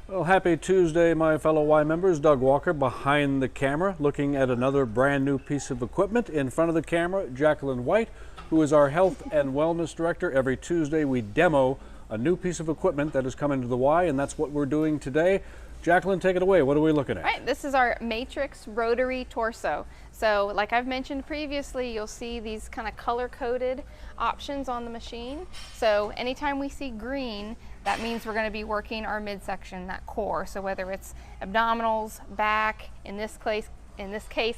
Well, happy Tuesday, my fellow Y members. Doug Walker behind the camera, looking at another brand new piece of equipment. In front of the camera, Jacqueline White, who is our Health and Wellness Director. Every Tuesday, we demo a new piece of equipment that is coming to the Y, and that's what we're doing today. Jacqueline, take it away. What are we looking at? Right, this is our Matrix Rotary Torso. So like I've mentioned previously, you'll see these kind of color-coded options on the machine. So anytime we see green, that means we're going to be working our midsection, that core. So whether it's abdominals, back, in this case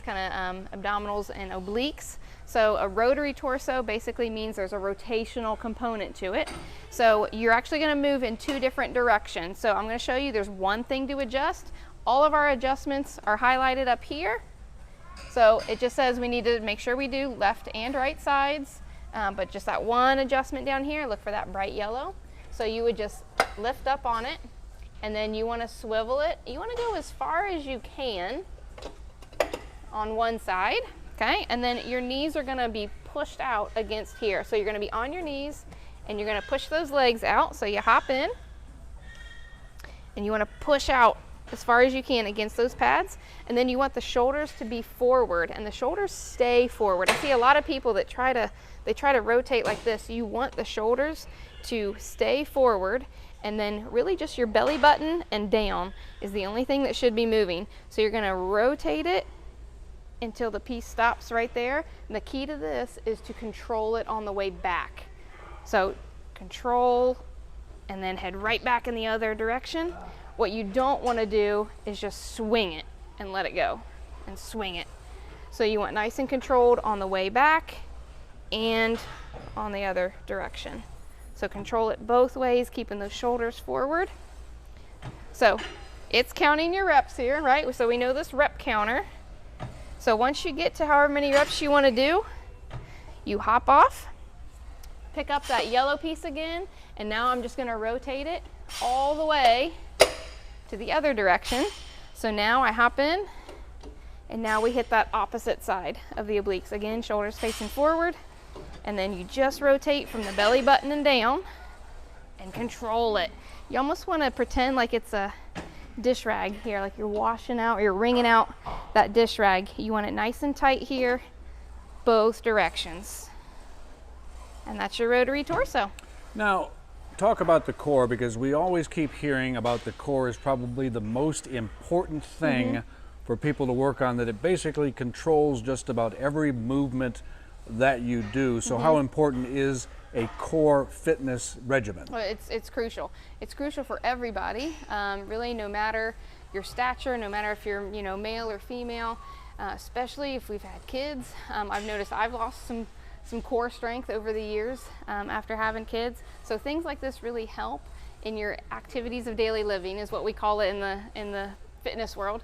kind of abdominals and obliques. So a rotary torso basically means there's a rotational component to it. So you're actually going to move in two different directions. So I'm going to show you there's one thing to adjust. All of our adjustments are highlighted up here. So it just says we need to make sure we do left and right sides, but just that one adjustment down here, look for that bright yellow. So you would just lift up on it, and then you want to swivel it. You want to go as far as you can on one side, okay? And then your knees are going to be pushed out against here. So you're going to be on your knees, and you're going to push those legs out. So you hop in, and you want to push out as far as you can against those pads, and then you want the shoulders to be forward, and the shoulders stay forward. I see a lot of people that try to rotate like this. You want the shoulders to stay forward, and then really just your belly button and down is the only thing that should be moving. So you're going to rotate it until the piece stops right there. And the key to this is to control it on the way back. So control and then head right back in the other direction. What you don't want to do is just swing it and let it go and swing it. So you want nice and controlled on the way back and on the other direction. So control it both ways, keeping those shoulders forward. So it's counting your reps here, right? So we know this rep counter. So once you get to however many reps you want to do, you hop off, pick up that yellow piece again, and now I'm just going to rotate it all the way to the other direction. So now I hop in, and now we hit that opposite side of the obliques. Again, shoulders facing forward, and then you just rotate from the belly button and down and control it. You almost want to pretend like it's a dish rag here, like you're washing out or you're wringing out that dish rag. You want it nice and tight here, both directions. And that's your rotary torso. Now, talk about the core, because we always keep hearing about the core is probably the most important thing for people to work on, that it basically controls just about every movement that you do. So how important is a core fitness regimen? Well, it's crucial. It's crucial for everybody, really, no matter your stature, no matter if you're male or female, especially if we've had kids. I've noticed I've lost some core strength over the years after having kids. So things like this really help in your activities of daily living, is what we call it in the fitness world.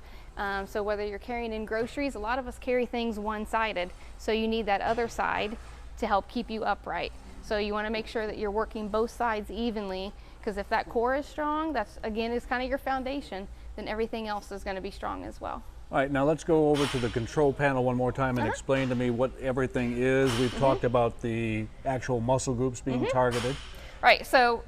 So whether you're carrying in groceries, a lot of us carry things one-sided. So you need that other side to help keep you upright. So you want to make sure that you're working both sides evenly, because if that core is strong, that's again is kind of your foundation, then everything else is going to be strong as well. All right, now let's go over to the control panel one more time and explain to me what everything is. We've talked about the actual muscle groups being targeted. Right, so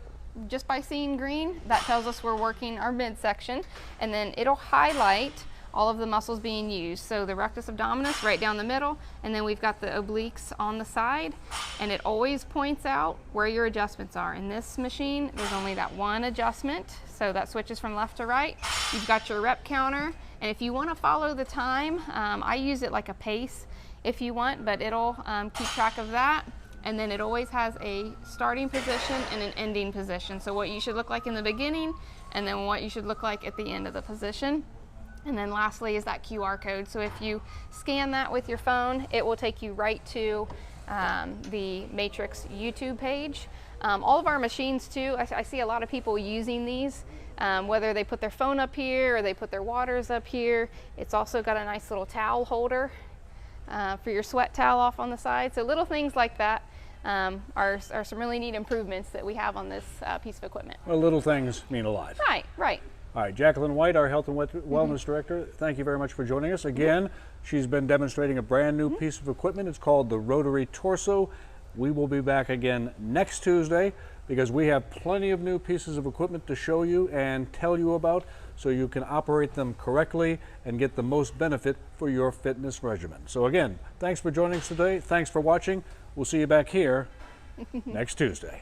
just by seeing green, that tells us we're working our midsection, and then it'll highlight all of the muscles being used. So the rectus abdominis right down the middle, and then we've got the obliques on the side, and it always points out where your adjustments are. In this machine, there's only that one adjustment, so that switches from left to right. You've got your rep counter, and if you want to follow the time, I use it like a pace if you want, but it'll keep track of that. And then it always has a starting position and an ending position. So what you should look like in the beginning, and then what you should look like at the end of the position. And then lastly is that QR code. So if you scan that with your phone, it will take you right to the Matrix YouTube page. All of our machines too, I see a lot of people using these, whether they put their phone up here or they put their waters up here. It's also got a nice little towel holder for your sweat towel off on the side. So little things like that are some really neat improvements that we have on this piece of equipment. Well, little things mean a lot. Right, right. All right, Jacqueline White, our Health and Wellness Director, thank you very much for joining us. Again, she's been demonstrating a brand new piece of equipment. It's called the Rotary Torso. We will be back again next Tuesday because we have plenty of new pieces of equipment to show you and tell you about so you can operate them correctly and get the most benefit for your fitness regimen. So again, thanks for joining us today. Thanks for watching. We'll see you back here next Tuesday.